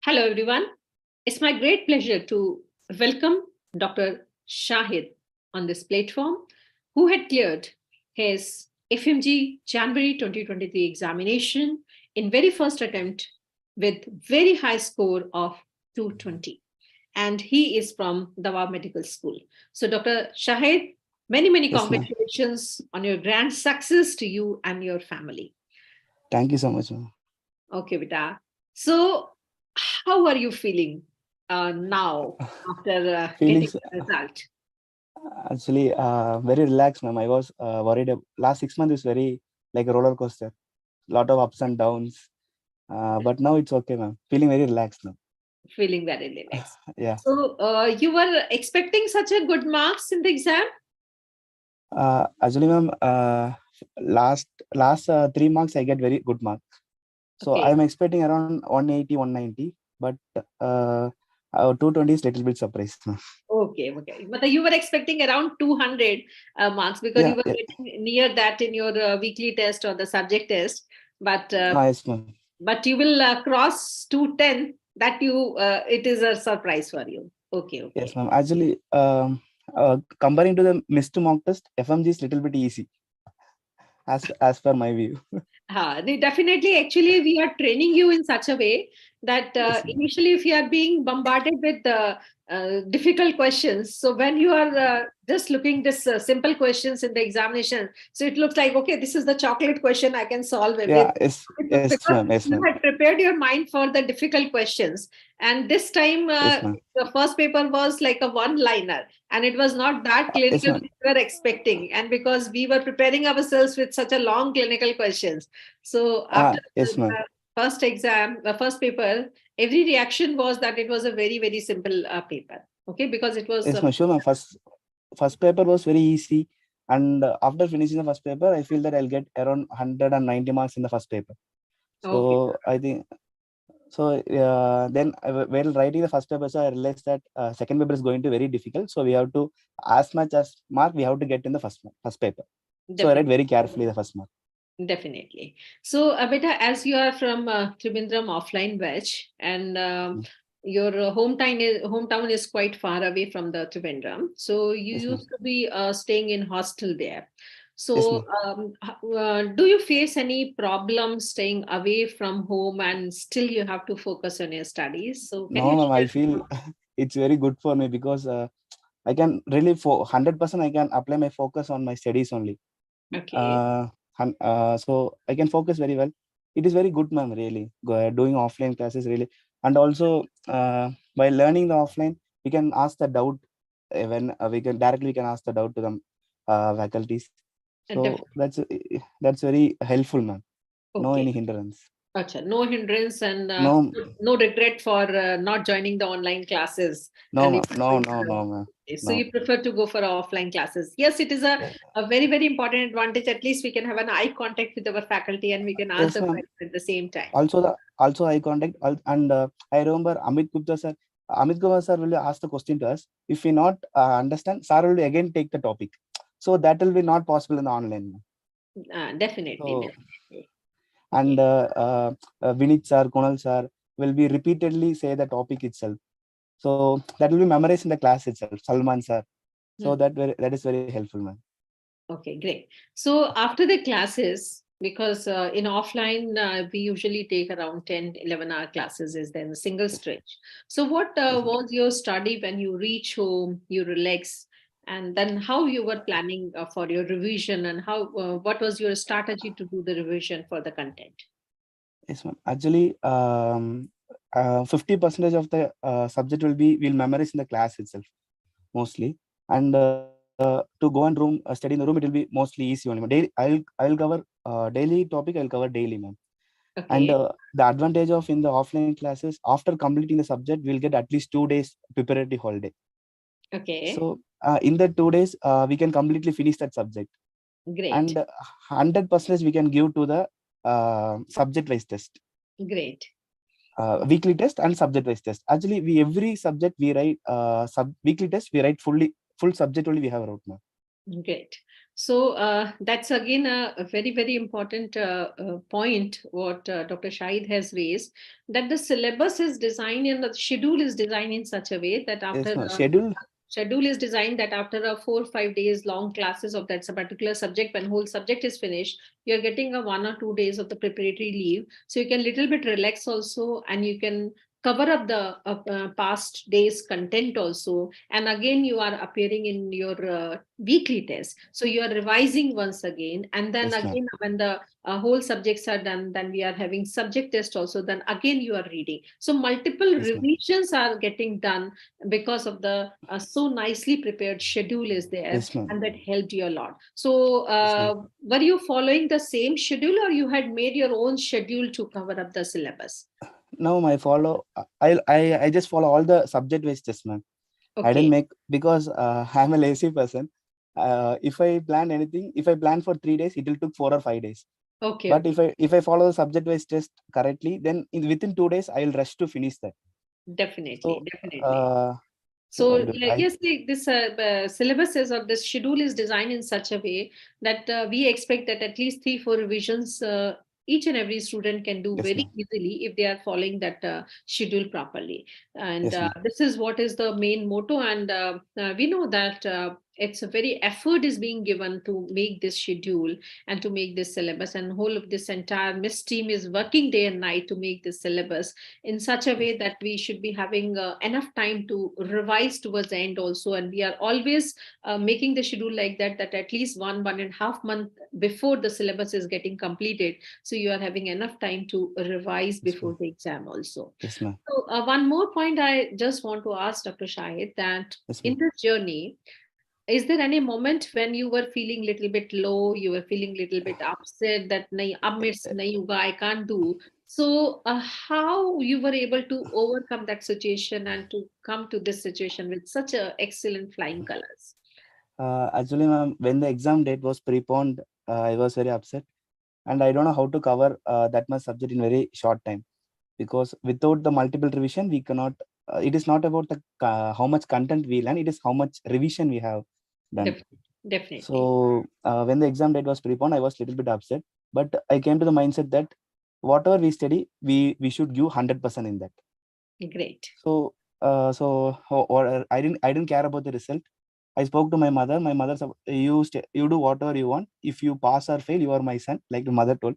Hello, everyone. It's my great pleasure to welcome Dr. Shahid on this platform, who had cleared his FMG January 2023 examination in very first attempt with very high score of 220. And he is from Dawa Medical School. So, Dr. Shahid, many Yes, ma'am. congratulations on your grand success to you and your family. Thank you so much, ma'am. Okay, Vita. So, how are you feeling now after getting Feelings the result? actually very relaxed, ma'am. I was worried. Last 6 months is very like a roller coaster, lot of ups and downs. But now it's okay, ma'am. Feeling very relaxed now. Feeling very relaxed. Yeah. So, you were expecting such a good marks in the exam? Actually, ma'am, last 3 marks I get very good marks. So Okay, I'm expecting around 180, 190, but 220 is little bit surprised, ma'am. okay. But you were expecting around 200 marks because you Yeah, were yeah. getting near that in your weekly test or the subject test. But Yes, ma'am. you will cross 210. That you it is a surprise for you. Okay, Yes, okay. ma'am. Actually, comparing to the missed mock test, FMG is little bit easy as per my view. Definitely. Actually, we are training you in such a way that Yes, ma'am. initially, if you are being bombarded with difficult questions, so when you are just looking this simple questions in the examination, so it looks like, okay, this is the chocolate question I can solve Yeah, everything. yes, Because ma'am. Yes, you ma'am. had prepared your mind for the difficult questions, and this time Yes, ma'am. the first paper was like a one-liner, and it was not that Yes, clinical ma'am. we were expecting, and because we were preparing ourselves with such a long clinical questions, so after Yes, the ma'am. first exam, the first paper, every reaction was that it was a very simple paper. Okay, because it was Yes, ma'am. Sure, ma'am. First paper was very easy, and after finishing the first paper, I feel that I'll get around 190 marks in the first paper. okay. So I think so. Then while writing the first paper, so I realized that second paper is going to be very difficult. So we have to as much as mark we have to get in the first paper. So I read Definitely. very carefully the first mark. Definitely. So, Abeta, as you are from Trivandrum offline batch, and Mm. your hometown is quite far away from the Trivandrum, so you Yes, ma'am. used to be staying in hostel there. Yes, So, ma'am. do you face any problems staying away from home and still you have to focus on your studies? So, can No, you ma'am. I share? feel it's very good for me because I can really for 100% I can apply my focus on my studies only. Okay. Uh, so I can focus very well. It is very good, ma'am. Really, doing offline classes really, and also by learning the offline, we can ask the doubt when we can ask the doubt to the faculties. So that's very helpful, ma'am. No Okay. any hindrance. Acha, no hindrance and No, no regret for not joining the online classes. no, And ma'am. No, ma'am. so No. you prefer to go for offline classes. Yes, it is Yeah. a very important advantage. At least we can have an eye contact with our faculty and we can ask Yes, the ma'am. questions at the same time. Also eye contact and I remember Amit Gupta sir will ask the question to us. If we not understand, sir will again take the topic. So that will be not possible in the online. So Definitely. and Okay. Vinit sir, Kunal sir will be repeatedly say the topic itself. So that will be memorized in the class itself. Salman sir. So Hmm. that is very helpful, man. Okay, great. So after the classes, because in offline, we usually take around 10, 11-hour classes is then a single Yes, stretch. So what yes, ma'am. was your study when you reach home, you relax, and then how you were planning for your revision and what was your strategy to do the revision for the content? Yes, ma'am. Actually, 50% of the subject will memorize in the class itself mostly, and to go and study in the room, it will be mostly easy only. I'll cover daily topic. I'll cover daily, ma'am. And Okay, the advantage of in the offline classes, after completing the subject, we'll get at least 2 days preparatory holiday. okay, So in the 2 days, we can completely finish that subject, great, and 100% we can give to the subject-wise test. great. Weekly test and subject wise test. Actually, we every subject we write weekly test we write full subject only we have wrote now. Great. So that's again a very, very important point what Dr. Shahid has raised, that the syllabus is designed and the schedule is designed in such a way that Yes, after ma'am. schedule is designed that after a 4 or 5 days long classes of that particular subject, when whole subject is finished, you're getting a 1 or 2 days of the preparatory leave. So you can little bit relax also, and you can cover up the past days content also, and again you are appearing in your weekly test, so you are revising once again, and then Yes, ma'am. again when the whole subjects are done, then we are having subject test also, then again you are reading, so multiple Yes, ma'am. revisions are getting done because of the so nicely prepared schedule is there, Yes, ma'am. and that helped you a lot. So Yes, ma'am. were you following the same schedule, or you had made your own schedule to cover up the syllabus? Now I just follow all the subject based test, ma'am. I didn't Okay. make because I'm a lazy person. If I plan anything, if I plan for 3 days, it will took 4 or 5 days. Okay, But okay. if I follow the subject based test correctly, then within 2 days I will rush to finish that. Definitely, So definitely. uh, So, I do I yes, this syllabus is, or this schedule is designed in such a way that we expect that at least 3, 4 revisions each and every student can do Yes, very ma'am. easily if they are following that schedule properly. And Yes, ma'am. this is what is the main motto. And we know that it's a very effort is being given to make this schedule and to make this syllabus. And whole of this entire MIS team is working day and night to make this syllabus in such a Yes, way that we should be having enough time to revise towards the end also, and we are always making the schedule like that, that at least 1.5 month before the syllabus is getting completed, so you are having enough time to revise yes, before ma'am. the exam also. Yes, ma'am. So one more point I just want to ask Dr. Shahid, that Yes, in ma'am. this journey, is there any moment when you were feeling little bit low, you were feeling little bit upset that nahi, ab mere se nahi hoga, I can't do? So how you were able to overcome that situation and to come to this situation with such a excellent flying colors? Actually, ma'am, when the exam date was preponed, I was very upset, and I don't know how to cover that much subject in very short time, because without the multiple revision, we cannot. It is not about the how much content we learn; it is how much revision we have done. Definitely, definitely. So when the exam date was preponed, I was little bit upset, but I came to the mindset that whatever we study, we should give 100% in that. Great. So I didn't care about the result. I spoke to my mother. My mother said, you do whatever you want. If you pass or fail, you are my son, like the mother told.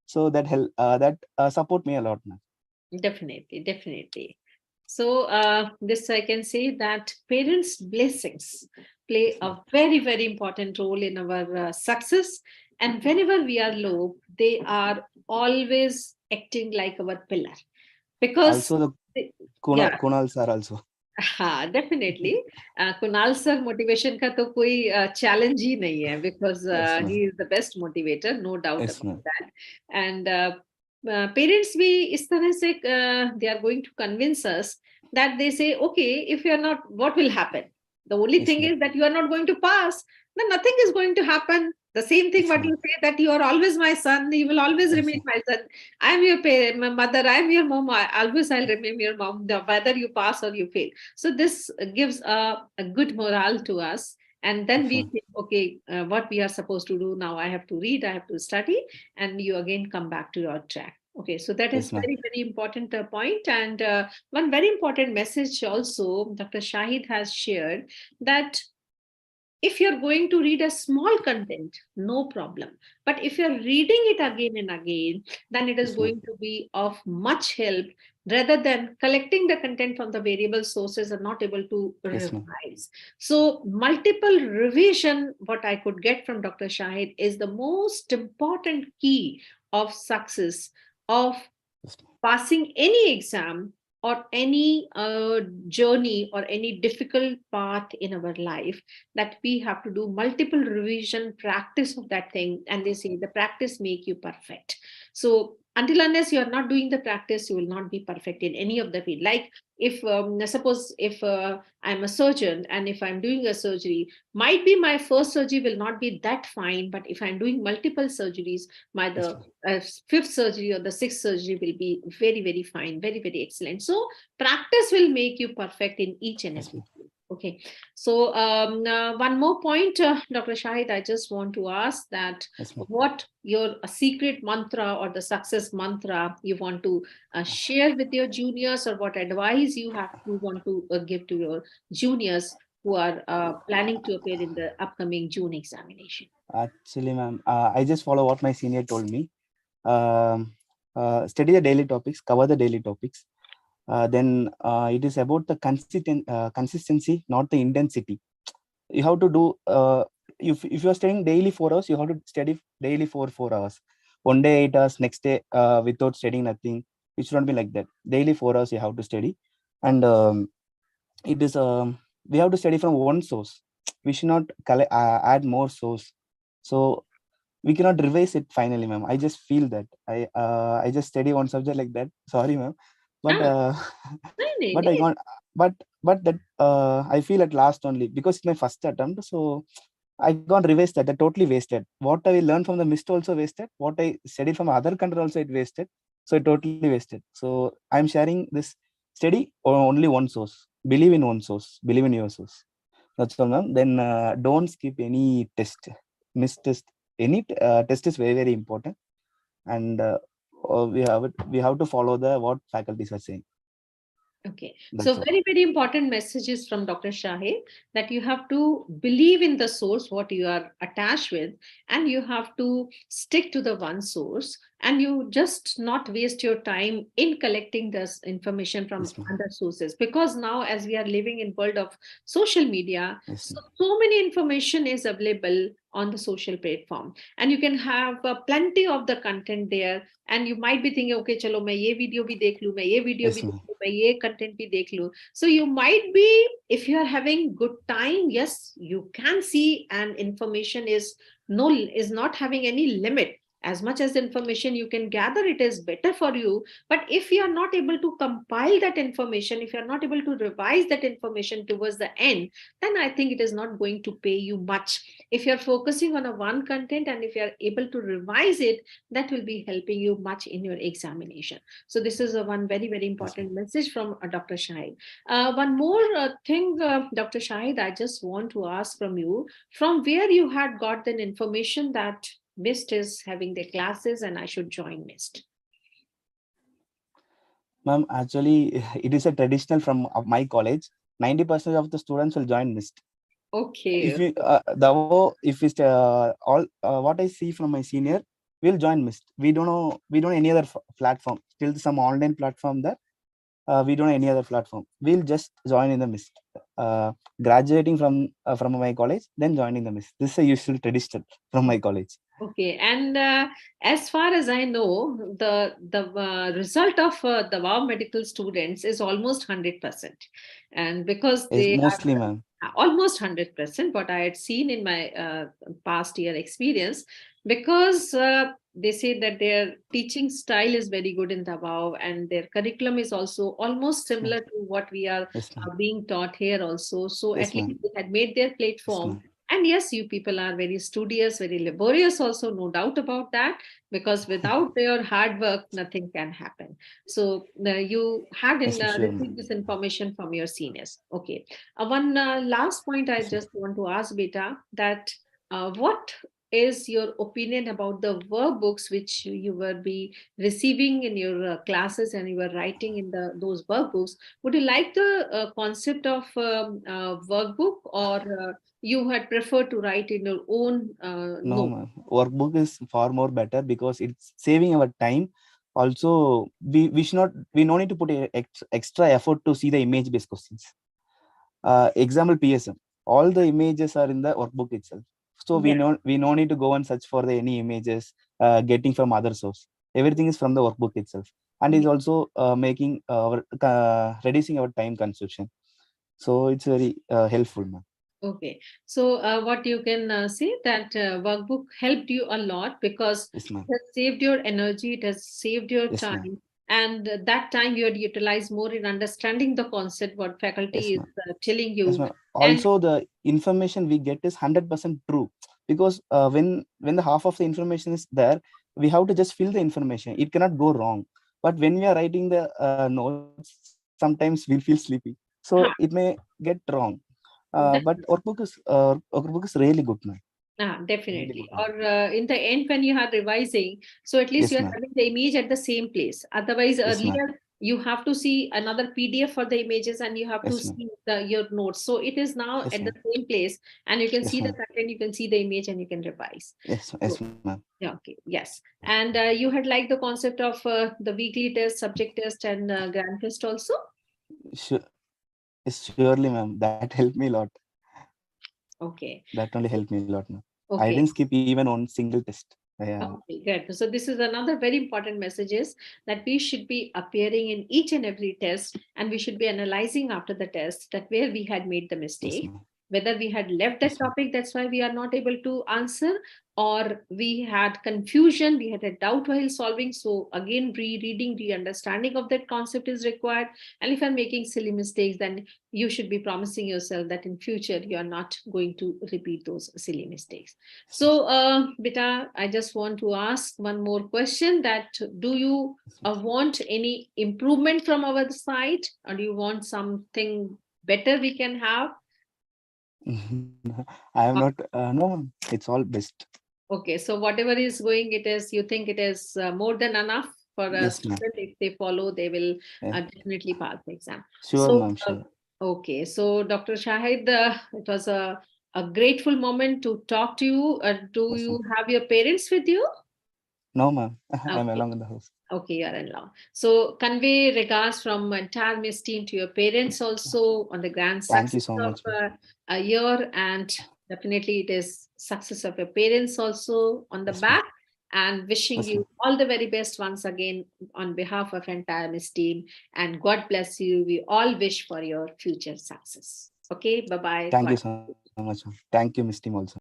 So that support me a lot, man. Definitely, definitely. So, this I can say that parents' blessings play Yes, a ma'am. very, very important role in our success. And whenever we are low, they are always acting like our pillar. Because, Also the yeah, Kunal sir also. हाँ definitely Kunal sir motivation का तो कोई challenge ही नहीं है because Yes, ma'am. He is the best motivator no doubt Yes, about ma'am. That and parents भी इस तरह से they are going to convince us that they say okay if you are not what will happen the only Yes, thing ma'am. Is that you are not going to pass then nothing is going to happen. The same thing Yes, what you ma'am. say, that you are always my son, you will always Yes, remain ma'am. my son. I'm your parent, my mother, I'm your mom, I'll remain your mom, whether you pass or you fail. So this gives a good morale to us. And then Yes, we ma'am. think, okay, what we are supposed to do now, I have to read, I have to study, and you again come back to your track. Okay, so that is Yes, ma'am. very, very important point. And one very important message also, Dr. Shahid has shared, that if you're going to read a small content, no problem. But if you're reading it again and again, then it is Yes, ma'am. going to be of much help rather than collecting the content from the variable sources and not able to Yes, ma'am. revise. So, multiple revision, what I could get from Dr. Shahid, is the most important key of success, of Yes, ma'am. passing any exam or any journey or any difficult path in our life, that we have to do multiple revision practice of that thing, and they say the practice make you perfect. So until unless you are not doing the practice, you will not be perfect in any of the field. Like if suppose if I'm a surgeon, and if I'm doing a surgery, might be my first surgery will not be that fine, but if I'm doing multiple surgeries, my Yes, the ma'am. fifth surgery or the sixth surgery will be very, very fine, very, very excellent. So practice will make you perfect in each and Yes, every ma'am. field. Okay. So one more point, Dr. Shahid, I just want to ask that Yes, ma'am. what your secret mantra or the success mantra you want to share with your juniors, or what advice you want to give to your juniors who are planning to appear in the upcoming June examination. Actually, ma'am, I just follow what my senior told me. Um, Study the daily topics, cover the daily topics. Then it is about the consistency, not the intensity. You have to do. If you are studying daily 4 hours, you have to study daily for 4 hours. One day 8 hours, next day without studying nothing. It should not be like that. Daily 4 hours you have to study, and it is we have to study from one source. We should not add more source. So we cannot revise it finally, ma'am. I just feel that I just study one subject like that. Sorry, ma'am, but Ah, nahi, nahi, but I nahi. can't. But that I feel at last only because it's my first attempt. So I can't revise that. That totally wasted. What I learned from the mist also wasted. What I studied from other country also it wasted. So it totally wasted. So I'm sharing this study on only one source. Believe in one source. Believe in your source. That's all, ma'am. Then don't skip any test. Miss test. Any test is very very important, and we have to follow the what faculties are saying. Okay, That's so all. very, very important messages from Dr. Shahid, that you have to believe in the source, what you are attached with, and you have to stick to the one source, and you just not waste your time in collecting this information from Yes, ma'am. other sources. Because now, as we are living in world of social media, Yes, ma'am. so many information is available on the social platform, and you can have plenty of the content there, and you might be thinking, okay, chalo मैं ये video भी देख लूँ, मैं ये video भी Yes, देख ma'am. लूँ, मैं ये content भी देख लूँ. So you might be, if you are having good time, yes, you can see, and information is not having any limit. As much as information you can gather, it is better for you. But if you are not able to compile that information, if you are not able to revise that information towards the end, then I think it is not going to pay you much. If you're focusing on a one content, and if you're able to revise it, that will be helping you much in your examination. So this is a one very, very Yes, ma'am. important message from Dr. Shahid. One more thing, Dr. Shahid, I just want to ask from you, from where you had got the information that MIST is having their classes and I should join MIST. Ma'am, actually, it is a traditional from my college. 90% of the students will join MIST. Okay. If you if it's all what I see from my senior, we'll join MIST. We don't know any other platform. Still some online platform there. We don't know any other platform. We'll just join in the MIST. Graduating from my college, then joining the MIST. This is a usual tradition from my college. Okay, and as far as I know, the result of the WOW medical students is almost 100%, and because Yes, they mostly, are ma'am. almost 100%, what I had seen in my past year experience, because they say that their teaching style is very good in the WOW, and their curriculum is also almost Yes, ma'am. similar to what we are Yes, ma'am. being taught here also. So Yes, at ma'am. least they had made their Yes, platform. ma'am. And yes, you people are very studious, very laborious, also, no doubt about that, because without your hard work, nothing can happen. So you had Yes, ma'am. Sure, ma'am. received this information from your seniors. Okay. One last point I Yes, ma'am. just want to ask, Beta, that what is your opinion about the workbooks which you will be receiving in your classes, and you were writing in those workbooks? Would you like the concept of workbook, or you had preferred to write in your own No, note? ma'am. Workbook is far more better because it's saving our time. Also, we should not we no need to put extra effort to see the image based questions. Example PSM. All the images are in the workbook itself. So Yeah. we no need to go and search for the any images getting from other source. Everything is from the workbook itself, and is also making our reducing our time consumption. So it's very helpful, ma'am. Okay. So what you can say, that workbook helped you a lot, because Yes, it ma'am. has saved your energy, it has saved your Yes, ma'am. time, and that time you had utilized more in understanding the concept what Yes, faculty is ma'am. telling Yes, you. ma'am. And Also, the information we get is 100% true because when the half of the information is there, we have to just fill the information. It cannot go wrong. But when we are writing the notes, sometimes we feel sleepy, so it may get wrong. But workbook is really good, ma'am. Really Definitely. good, ma'am. Or in the end, when you are revising, so at least Yes, you are ma'am. having the image at the same place. Otherwise, Yes, ma'am. earlier you have to see another PDF for the images and you have to Yes, ma'am. see your notes. So it is now Yes, at the ma'am. same place, and you can Yes, see the ma'am. content, you can see the image, and you can revise. Yes, So, yes, ma'am. yeah, okay, yes. And you had liked the concept of the weekly test, subject test, and grand test also. Sure, yes, surely, ma'am. That helped me a lot. Okay. That only helped me a lot, ma'am. I Okay. didn't skip even one single test. Yeah. Okay, good. So this is another very important message is that we should be appearing in each and every test, and we should be analyzing after the test that where we had made the Yes, mistake, ma'am. whether we had left that Yes, ma'am. topic, that's why we are not able to answer, or we had confusion, we had a doubt while solving. So again, rereading, re-understanding of that concept is required. And if I'm making silly mistakes, then you should be promising yourself that in future you are not going to repeat those silly mistakes. Yes, ma'am. So, Beta, I just want to ask one more question that do you Yes, ma'am. want any improvement from our side, or do you want something better we can have? I am not. No, ma'am. It's all best. Okay, so whatever is going, it is, you think it is more than enough for a Yes, ma'am. student. If they follow, they will Yeah. definitely pass the exam. Sure, So, ma'am. Sure. okay, so Dr. Shahid, it was a grateful moment to talk to you. Do Yes, you ma'am. have your parents with you? No, ma'am. I'm Okay. alone in the house. Okay, your in-law. So convey regards from entire Miss team to your parents also on the grand Thank you success so of much, ma'am. a year, and definitely it is success of your parents also on the Yes, ma'am. back. And wishing Yes, ma'am. you all the very best once again on behalf of entire Miss team. And God bless you. We all wish for your future success. Okay, bye bye. Thank you so much, ma'am. Thank you, Miss Team, also.